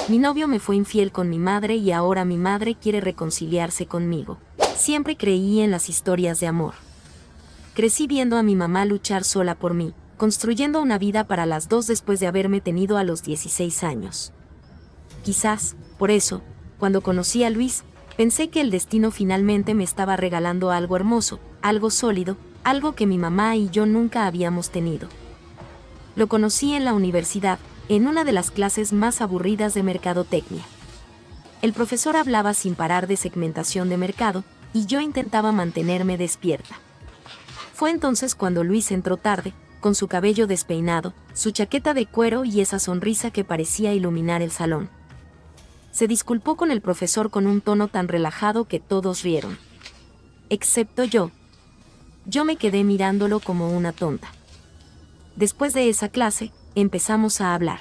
Mi novio me fue infiel con mi madre y ahora mi madre quiere reconciliarse conmigo. Siempre creí en las historias de amor. Crecí viendo a mi mamá luchar sola por mí, construyendo una vida para las dos después de haberme tenido a los 16 años. Quizás, por eso, cuando conocí a Luis, pensé que el destino finalmente me estaba regalando algo hermoso, algo sólido, algo que mi mamá y yo nunca habíamos tenido. Lo conocí en la universidad, en una de las clases más aburridas de mercadotecnia. El profesor hablaba sin parar de segmentación de mercado, y yo intentaba mantenerme despierta. Fue entonces cuando Luis entró tarde, con su cabello despeinado, su chaqueta de cuero y esa sonrisa que parecía iluminar el salón. Se disculpó con el profesor con un tono tan relajado que todos rieron. Excepto yo. Yo me quedé mirándolo como una tonta. Después de esa clase, empezamos a hablar.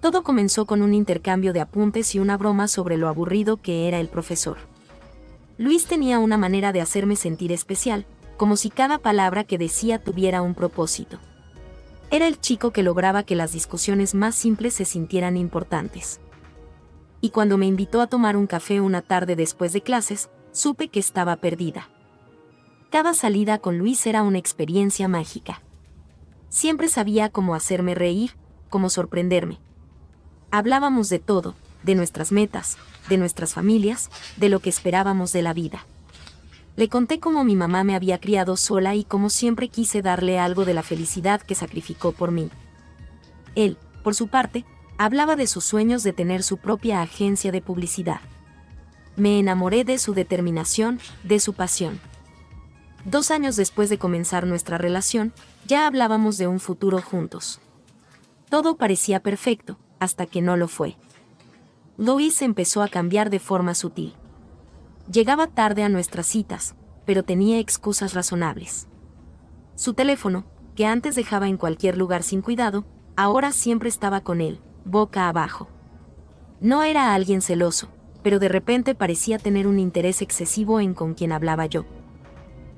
Todo comenzó con un intercambio de apuntes y una broma sobre lo aburrido que era el profesor. Luis tenía una manera de hacerme sentir especial, como si cada palabra que decía tuviera un propósito. Era el chico que lograba que las discusiones más simples se sintieran importantes. Y cuando me invitó a tomar un café una tarde después de clases, supe que estaba perdida. Cada salida con Luis era una experiencia mágica. Siempre sabía cómo hacerme reír, cómo sorprenderme. Hablábamos de todo, de nuestras metas, de nuestras familias, de lo que esperábamos de la vida. Le conté cómo mi mamá me había criado sola y cómo siempre quise darle algo de la felicidad que sacrificó por mí. Él, por su parte, hablaba de sus sueños de tener su propia agencia de publicidad. Me enamoré de su determinación, de su pasión. 2 años después de comenzar nuestra relación, ya hablábamos de un futuro juntos. Todo parecía perfecto, hasta que no lo fue. Luis empezó a cambiar de forma sutil. Llegaba tarde a nuestras citas, pero tenía excusas razonables. Su teléfono, que antes dejaba en cualquier lugar sin cuidado, ahora siempre estaba con él, boca abajo. No era alguien celoso, pero de repente parecía tener un interés excesivo en con quien hablaba yo.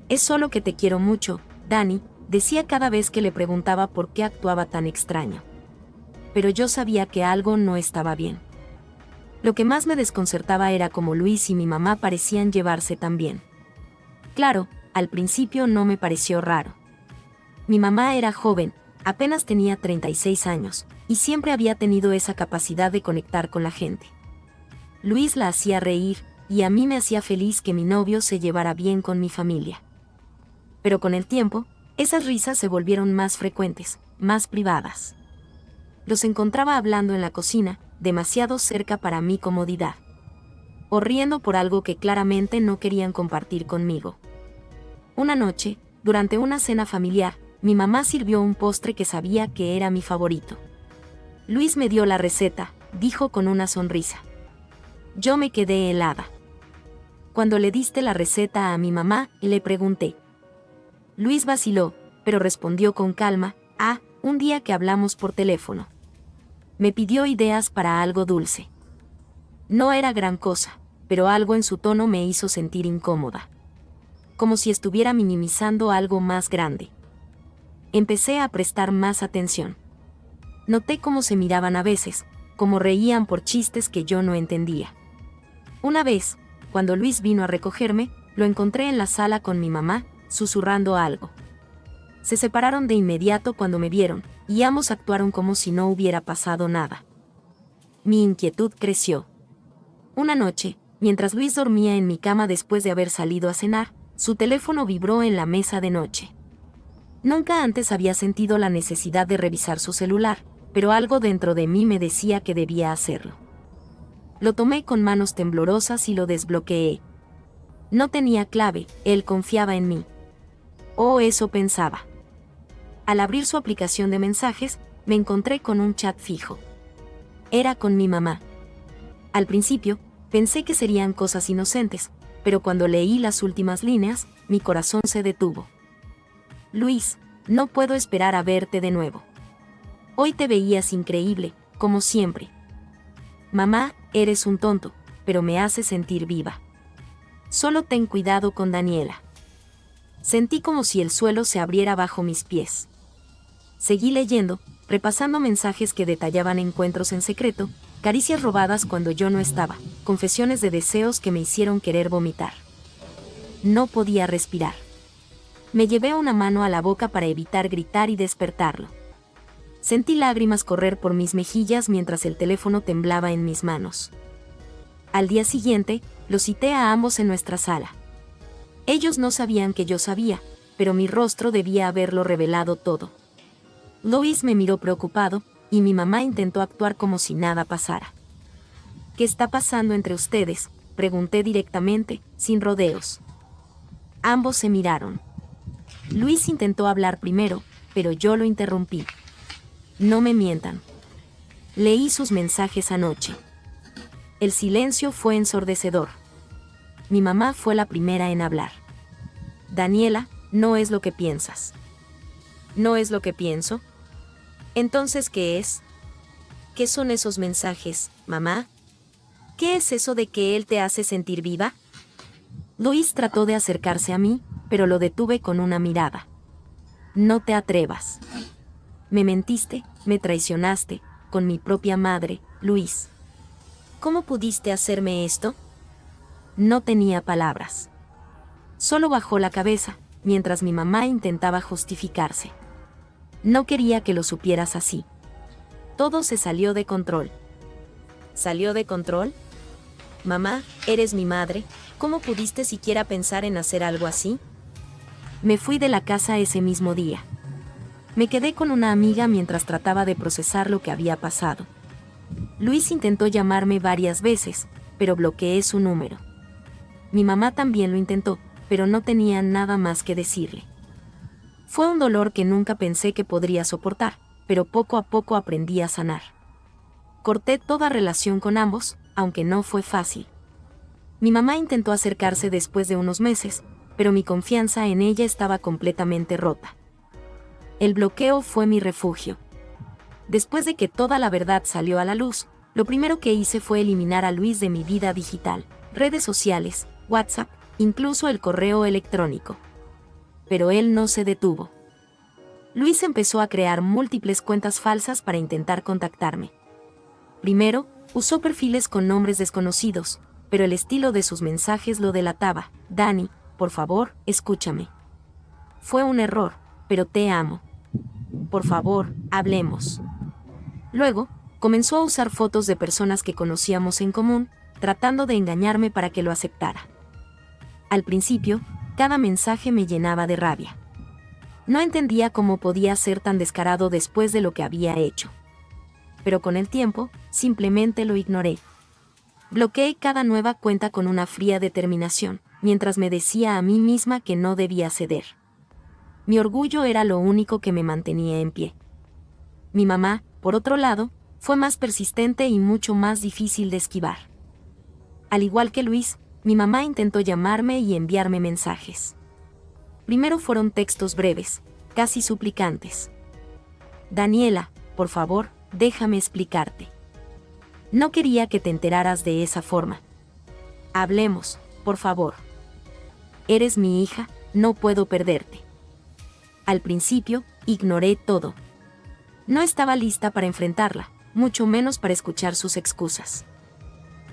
Es solo que te quiero mucho, Dani, decía cada vez que le preguntaba por qué actuaba tan extraño. Pero yo sabía que algo no estaba bien. Lo que más me desconcertaba era cómo Luis y mi mamá parecían llevarse tan bien. Claro, al principio no me pareció raro. Mi mamá era joven, apenas tenía 36 años, y siempre había tenido esa capacidad de conectar con la gente. Luis la hacía reír, y a mí me hacía feliz que mi novio se llevara bien con mi familia. Pero con el tiempo, esas risas se volvieron más frecuentes, más privadas. Los encontraba hablando en la cocina, demasiado cerca para mi comodidad. O riendo por algo que claramente no querían compartir conmigo. Una noche, durante una cena familiar, mi mamá sirvió un postre que sabía que era mi favorito. Luis me dio la receta, dijo con una sonrisa. Yo me quedé helada. Cuando le diste la receta a mi mamá, le pregunté. Luis vaciló, pero respondió con calma, un día que hablamos por teléfono. Me pidió ideas para algo dulce. No era gran cosa, pero algo en su tono me hizo sentir incómoda. Como si estuviera minimizando algo más grande. Empecé a prestar más atención. Noté cómo se miraban a veces, cómo reían por chistes que yo no entendía. Una vez, cuando Luis vino a recogerme, lo encontré en la sala con mi mamá, susurrando algo. Se separaron de inmediato cuando me vieron, y ambos actuaron como si no hubiera pasado nada. Mi inquietud creció. Una noche, mientras Luis dormía en mi cama después de haber salido a cenar, su teléfono vibró en la mesa de noche. Nunca antes había sentido la necesidad de revisar su celular, pero algo dentro de mí me decía que debía hacerlo. Lo tomé con manos temblorosas y lo desbloqueé. No tenía clave, él confiaba en mí. O eso pensaba. Al abrir su aplicación de mensajes, me encontré con un chat fijo. Era con mi mamá. Al principio, pensé que serían cosas inocentes, pero cuando leí las últimas líneas, mi corazón se detuvo. Luis, no puedo esperar a verte de nuevo. Hoy te veías increíble, como siempre. Mamá, eres un tonto, pero me hace sentir viva. Solo ten cuidado con Daniela. Sentí como si el suelo se abriera bajo mis pies. Seguí leyendo, repasando mensajes que detallaban encuentros en secreto, caricias robadas cuando yo no estaba, confesiones de deseos que me hicieron querer vomitar. No podía respirar. Me llevé una mano a la boca para evitar gritar y despertarlo. Sentí lágrimas correr por mis mejillas mientras el teléfono temblaba en mis manos. Al día siguiente, los cité a ambos en nuestra sala. Ellos no sabían que yo sabía, pero mi rostro debía haberlo revelado todo. Luis me miró preocupado, y mi mamá intentó actuar como si nada pasara. ¿Qué está pasando entre ustedes?, pregunté directamente, sin rodeos. Ambos se miraron. Luis intentó hablar primero, pero yo lo interrumpí. No me mientan. Leí sus mensajes anoche. El silencio fue ensordecedor. Mi mamá fue la primera en hablar. Daniela, no es lo que piensas. ¿No es lo que pienso? Entonces, ¿qué es? ¿Qué son esos mensajes, mamá? ¿Qué es eso de que él te hace sentir viva? Luis trató de acercarse a mí, pero lo detuve con una mirada. No te atrevas. Me mentiste, me traicionaste, con mi propia madre, Luis. ¿Cómo pudiste hacerme esto? No tenía palabras. Solo bajó la cabeza, mientras mi mamá intentaba justificarse. No quería que lo supieras así. Todo se salió de control. ¿Salió de control? Mamá, eres mi madre, ¿cómo pudiste siquiera pensar en hacer algo así? Me fui de la casa ese mismo día. Me quedé con una amiga mientras trataba de procesar lo que había pasado. Luis intentó llamarme varias veces, pero bloqueé su número. Mi mamá también lo intentó, pero no tenía nada más que decirle. Fue un dolor que nunca pensé que podría soportar, pero poco a poco aprendí a sanar. Corté toda relación con ambos, aunque no fue fácil. Mi mamá intentó acercarse después de unos meses, pero mi confianza en ella estaba completamente rota. El bloqueo fue mi refugio. Después de que toda la verdad salió a la luz, lo primero que hice fue eliminar a Luis de mi vida digital, redes sociales, WhatsApp, incluso el correo electrónico. Pero él no se detuvo. Luis empezó a crear múltiples cuentas falsas para intentar contactarme. Primero, usó perfiles con nombres desconocidos, pero el estilo de sus mensajes lo delataba. Dani, por favor, escúchame. Fue un error, pero te amo. Por favor, hablemos. Luego, comenzó a usar fotos de personas que conocíamos en común, tratando de engañarme para que lo aceptara. Al principio, cada mensaje me llenaba de rabia. No entendía cómo podía ser tan descarado después de lo que había hecho. Pero con el tiempo, simplemente lo ignoré. Bloqueé cada nueva cuenta con una fría determinación, mientras me decía a mí misma que no debía ceder. Mi orgullo era lo único que me mantenía en pie. Mi mamá, por otro lado, fue más persistente y mucho más difícil de esquivar. Al igual que Luis, mi mamá intentó llamarme y enviarme mensajes. Primero fueron textos breves, casi suplicantes. Daniela, por favor, déjame explicarte. No quería que te enteraras de esa forma. Hablemos, por favor. Eres mi hija, no puedo perderte. Al principio, ignoré todo. No estaba lista para enfrentarla, mucho menos para escuchar sus excusas.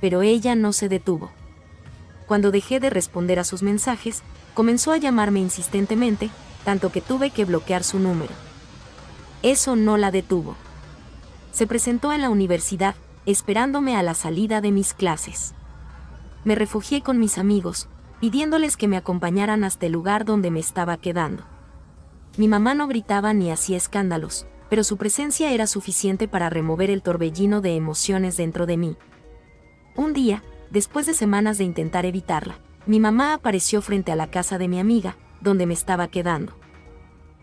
Pero ella no se detuvo. Cuando dejé de responder a sus mensajes, comenzó a llamarme insistentemente, tanto que tuve que bloquear su número. Eso no la detuvo. Se presentó en la universidad, esperándome a la salida de mis clases. Me refugié con mis amigos, pidiéndoles que me acompañaran hasta el lugar donde me estaba quedando. Mi mamá no gritaba ni hacía escándalos, pero su presencia era suficiente para remover el torbellino de emociones dentro de mí. Un día, después de semanas de intentar evitarla, mi mamá apareció frente a la casa de mi amiga, donde me estaba quedando.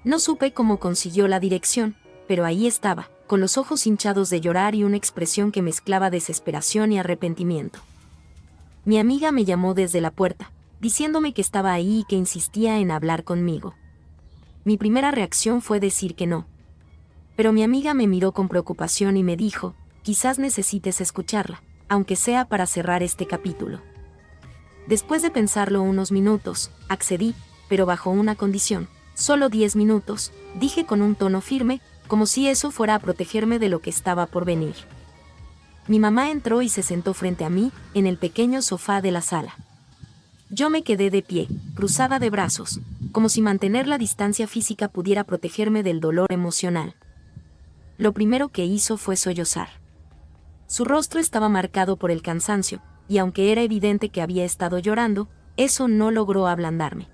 No supe cómo consiguió la dirección, pero ahí estaba, con los ojos hinchados de llorar y una expresión que mezclaba desesperación y arrepentimiento. Mi amiga me llamó desde la puerta, diciéndome que estaba ahí y que insistía en hablar conmigo. Mi primera reacción fue decir que no. Pero mi amiga me miró con preocupación y me dijo, quizás necesites escucharla, aunque sea para cerrar este capítulo. Después de pensarlo unos minutos, accedí, pero bajo una condición. Solo 10 minutos, dije con un tono firme, como si eso fuera a protegerme de lo que estaba por venir. Mi mamá entró y se sentó frente a mí, en el pequeño sofá de la sala. Yo me quedé de pie, cruzada de brazos, como si mantener la distancia física pudiera protegerme del dolor emocional. Lo primero que hizo fue sollozar. Su rostro estaba marcado por el cansancio, y aunque era evidente que había estado llorando, eso no logró ablandarme.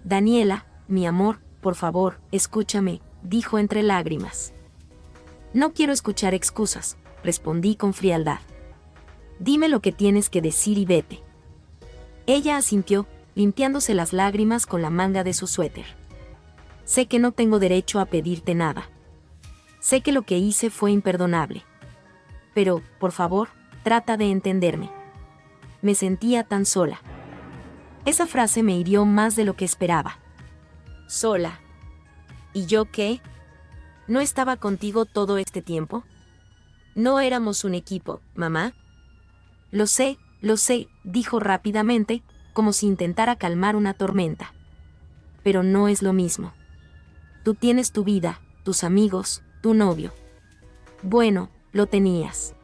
Daniela, mi amor, por favor, escúchame, dijo entre lágrimas. No quiero escuchar excusas, respondí con frialdad. Dime lo que tienes que decir y vete. Ella asintió, limpiándose las lágrimas con la manga de su suéter. Sé que no tengo derecho a pedirte nada. Sé que lo que hice fue imperdonable. Pero, por favor, trata de entenderme. Me sentía tan sola. Esa frase me hirió más de lo que esperaba. ¿Sola? ¿Y yo qué? ¿No estaba contigo todo este tiempo? No éramos un equipo, mamá. Lo sé, dijo rápidamente, como si intentara calmar una tormenta. Pero no es lo mismo. Tú tienes tu vida, tus amigos, tu novio. Bueno, lo tenías.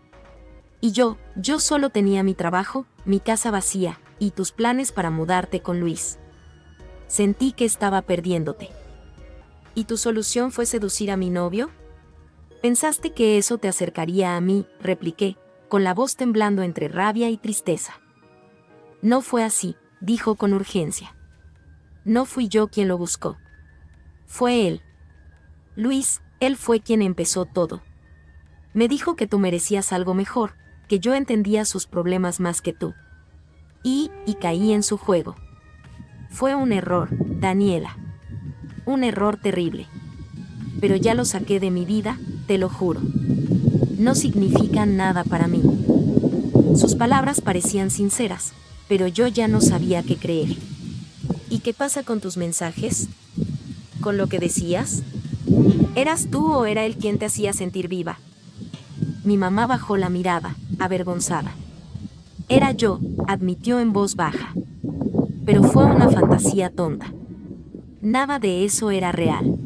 Y yo solo tenía mi trabajo, mi casa vacía, y tus planes para mudarte con Luis. Sentí que estaba perdiéndote. ¿Y tu solución fue seducir a mi novio? Pensaste que eso te acercaría a mí, repliqué, con la voz temblando entre rabia y tristeza. No fue así, dijo con urgencia. No fui yo quien lo buscó. Fue él. Luis, él fue quien empezó todo. Me dijo que tú merecías algo mejor, que yo entendía sus problemas más que tú. Y caí en su juego. Fue un error, Daniela. Un error terrible. Pero ya lo saqué de mi vida, te lo juro. No significa nada para mí. Sus palabras parecían sinceras, pero yo ya no sabía qué creer. ¿Y qué pasa con tus mensajes? ¿Con lo que decías? ¿Eras tú o era él quien te hacía sentir viva? Mi mamá bajó la mirada, avergonzada. Era yo, admitió en voz baja. Pero fue una fantasía tonta. Nada de eso era real.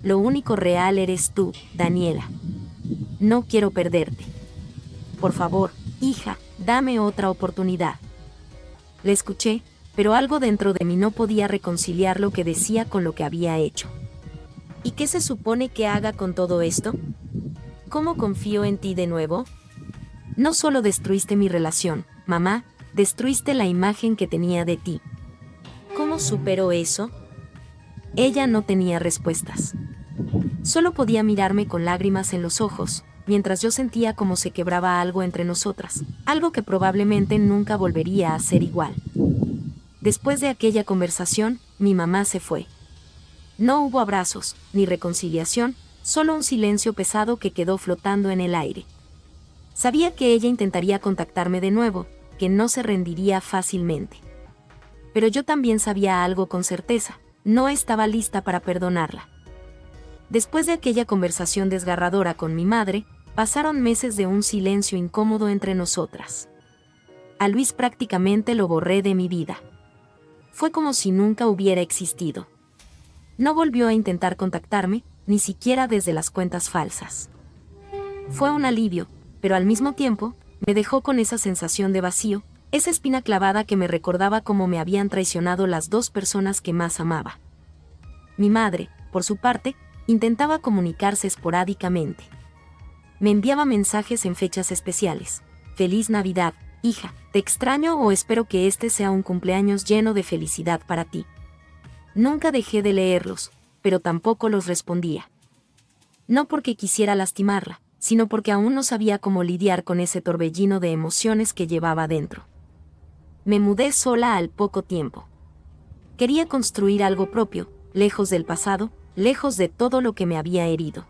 Lo único real eres tú, Daniela. No quiero perderte. Por favor, hija, dame otra oportunidad. Le escuché, pero algo dentro de mí no podía reconciliar lo que decía con lo que había hecho. ¿Y qué se supone que haga con todo esto? ¿Cómo confío en ti de nuevo? No solo destruiste mi relación, mamá, destruiste la imagen que tenía de ti. ¿Cómo supero eso? Ella no tenía respuestas. Solo podía mirarme con lágrimas en los ojos, mientras yo sentía como se quebraba algo entre nosotras, algo que probablemente nunca volvería a ser igual. Después de aquella conversación, mi mamá se fue. No hubo abrazos, ni reconciliación, solo un silencio pesado que quedó flotando en el aire. Sabía que ella intentaría contactarme de nuevo, que no se rendiría fácilmente. Pero yo también sabía algo con certeza, no estaba lista para perdonarla. Después de aquella conversación desgarradora con mi madre, pasaron meses de un silencio incómodo entre nosotras. A Luis prácticamente lo borré de mi vida. Fue como si nunca hubiera existido. No volvió a intentar contactarme, ni siquiera desde las cuentas falsas. Fue un alivio, pero al mismo tiempo, me dejó con esa sensación de vacío, esa espina clavada que me recordaba cómo me habían traicionado las dos personas que más amaba. Mi madre, por su parte, intentaba comunicarse esporádicamente. Me enviaba mensajes en fechas especiales. Feliz Navidad, hija, te extraño o espero que este sea un cumpleaños lleno de felicidad para ti. Nunca dejé de leerlos, pero tampoco los respondía. No porque quisiera lastimarla, sino porque aún no sabía cómo lidiar con ese torbellino de emociones que llevaba dentro. Me mudé sola al poco tiempo. Quería construir algo propio, lejos del pasado, lejos de todo lo que me había herido.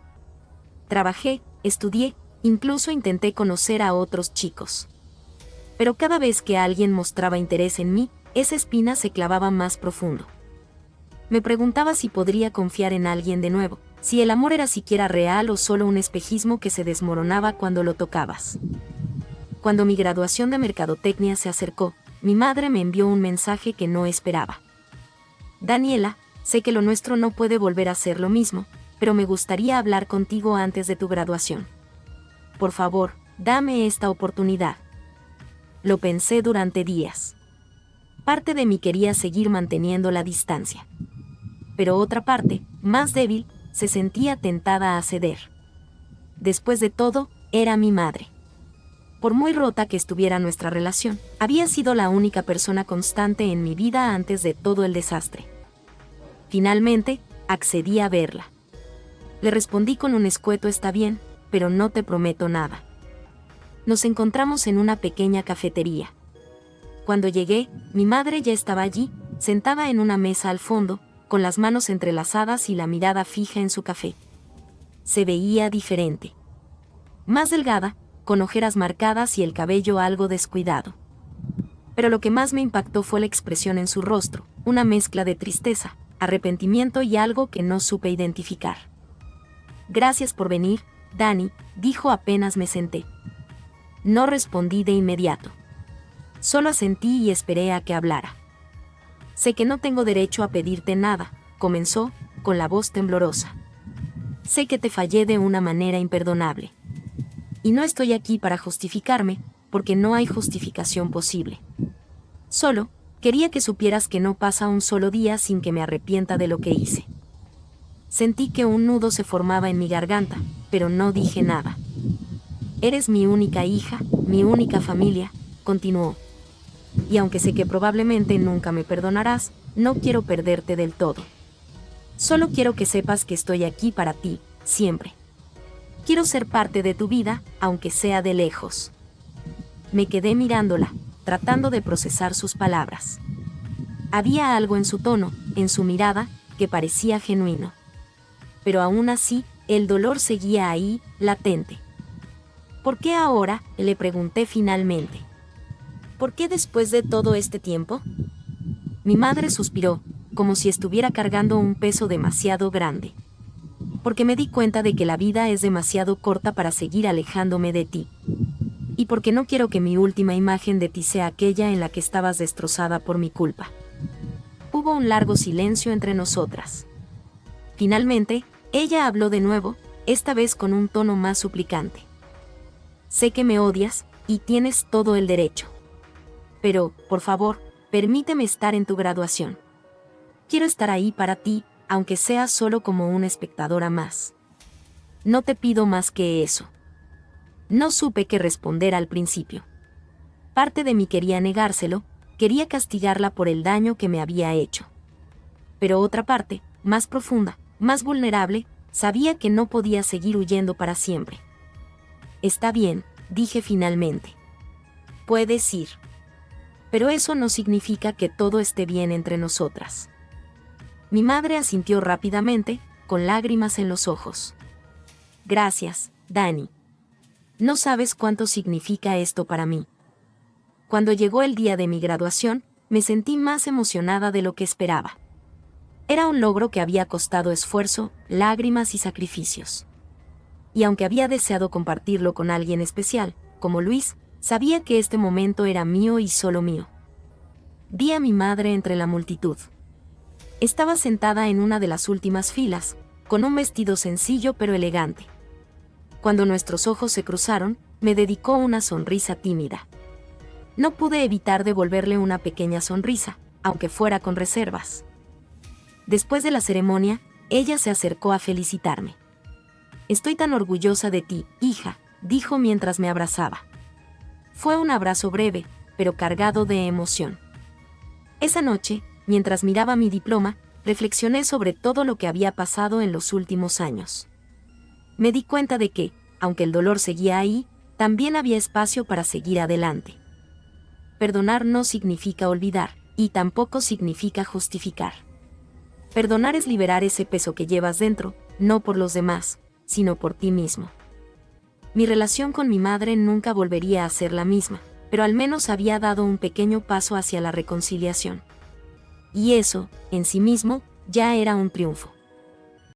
Trabajé, estudié, incluso intenté conocer a otros chicos. Pero cada vez que alguien mostraba interés en mí, esa espina se clavaba más profundo. Me preguntaba si podría confiar en alguien de nuevo, si el amor era siquiera real o solo un espejismo que se desmoronaba cuando lo tocabas. Cuando mi graduación de mercadotecnia se acercó, mi madre me envió un mensaje que no esperaba. Daniela, sé que lo nuestro no puede volver a ser lo mismo, pero me gustaría hablar contigo antes de tu graduación. Por favor, dame esta oportunidad. Lo pensé durante días. Parte de mí quería seguir manteniendo la distancia. Pero otra parte, más débil, se sentía tentada a ceder. Después de todo, era mi madre. Por muy rota que estuviera nuestra relación, había sido la única persona constante en mi vida antes de todo el desastre. Finalmente, accedí a verla. Le respondí con un escueto "está bien, pero no te prometo nada". Nos encontramos en una pequeña cafetería. Cuando llegué, mi madre ya estaba allí, sentada en una mesa al fondo, con las manos entrelazadas y la mirada fija en su café. Se veía diferente. Más delgada, con ojeras marcadas y el cabello algo descuidado. Pero lo que más me impactó fue la expresión en su rostro, una mezcla de tristeza, arrepentimiento y algo que no supe identificar. «Gracias por venir, Dani», dijo apenas me senté. No respondí de inmediato. Solo asentí y esperé a que hablara. «Sé que no tengo derecho a pedirte nada», comenzó, con la voz temblorosa. «Sé que te fallé de una manera imperdonable. Y no estoy aquí para justificarme, porque no hay justificación posible. Solo, quería que supieras que no pasa un solo día sin que me arrepienta de lo que hice». Sentí que un nudo se formaba en mi garganta, pero no dije nada. «Eres mi única hija, mi única familia», continuó. «Y aunque sé que probablemente nunca me perdonarás, no quiero perderte del todo. Solo quiero que sepas que estoy aquí para ti, siempre. Quiero ser parte de tu vida, aunque sea de lejos». Me quedé mirándola, tratando de procesar sus palabras. Había algo en su tono, en su mirada, que parecía genuino. Pero aún así, el dolor seguía ahí, latente. «¿Por qué ahora?», le pregunté finalmente. «¿Por qué después de todo este tiempo?». Mi madre suspiró, como si estuviera cargando un peso demasiado grande. «Porque me di cuenta de que la vida es demasiado corta para seguir alejándome de ti. Y porque no quiero que mi última imagen de ti sea aquella en la que estabas destrozada por mi culpa». Hubo un largo silencio entre nosotras. Finalmente, ella habló de nuevo, esta vez con un tono más suplicante. «Sé que me odias, y tienes todo el derecho. Pero, por favor, permíteme estar en tu graduación. Quiero estar ahí para ti, aunque sea solo como una espectadora más. No te pido más que eso». No supe qué responder al principio. Parte de mí quería negárselo, quería castigarla por el daño que me había hecho. Pero otra parte, más profunda, más vulnerable, sabía que no podía seguir huyendo para siempre. «Está bien», dije finalmente. «Puedes ir. Pero eso no significa que todo esté bien entre nosotras». Mi madre asintió rápidamente, con lágrimas en los ojos. «Gracias, Dani. No sabes cuánto significa esto para mí». Cuando llegó el día de mi graduación, me sentí más emocionada de lo que esperaba. Era un logro que había costado esfuerzo, lágrimas y sacrificios. Y aunque había deseado compartirlo con alguien especial, como Luis, sabía que este momento era mío y solo mío. Vi a mi madre entre la multitud. Estaba sentada en una de las últimas filas, con un vestido sencillo pero elegante. Cuando nuestros ojos se cruzaron, me dedicó una sonrisa tímida. No pude evitar devolverle una pequeña sonrisa, aunque fuera con reservas. Después de la ceremonia, ella se acercó a felicitarme. «Estoy tan orgullosa de ti, hija», dijo mientras me abrazaba. Fue un abrazo breve, pero cargado de emoción. Esa noche, mientras miraba mi diploma, reflexioné sobre todo lo que había pasado en los últimos años. Me di cuenta de que, aunque el dolor seguía ahí, también había espacio para seguir adelante. Perdonar no significa olvidar, y tampoco significa justificar. Perdonar es liberar ese peso que llevas dentro, no por los demás, sino por ti mismo. Mi relación con mi madre nunca volvería a ser la misma, pero al menos había dado un pequeño paso hacia la reconciliación. Y eso, en sí mismo, ya era un triunfo.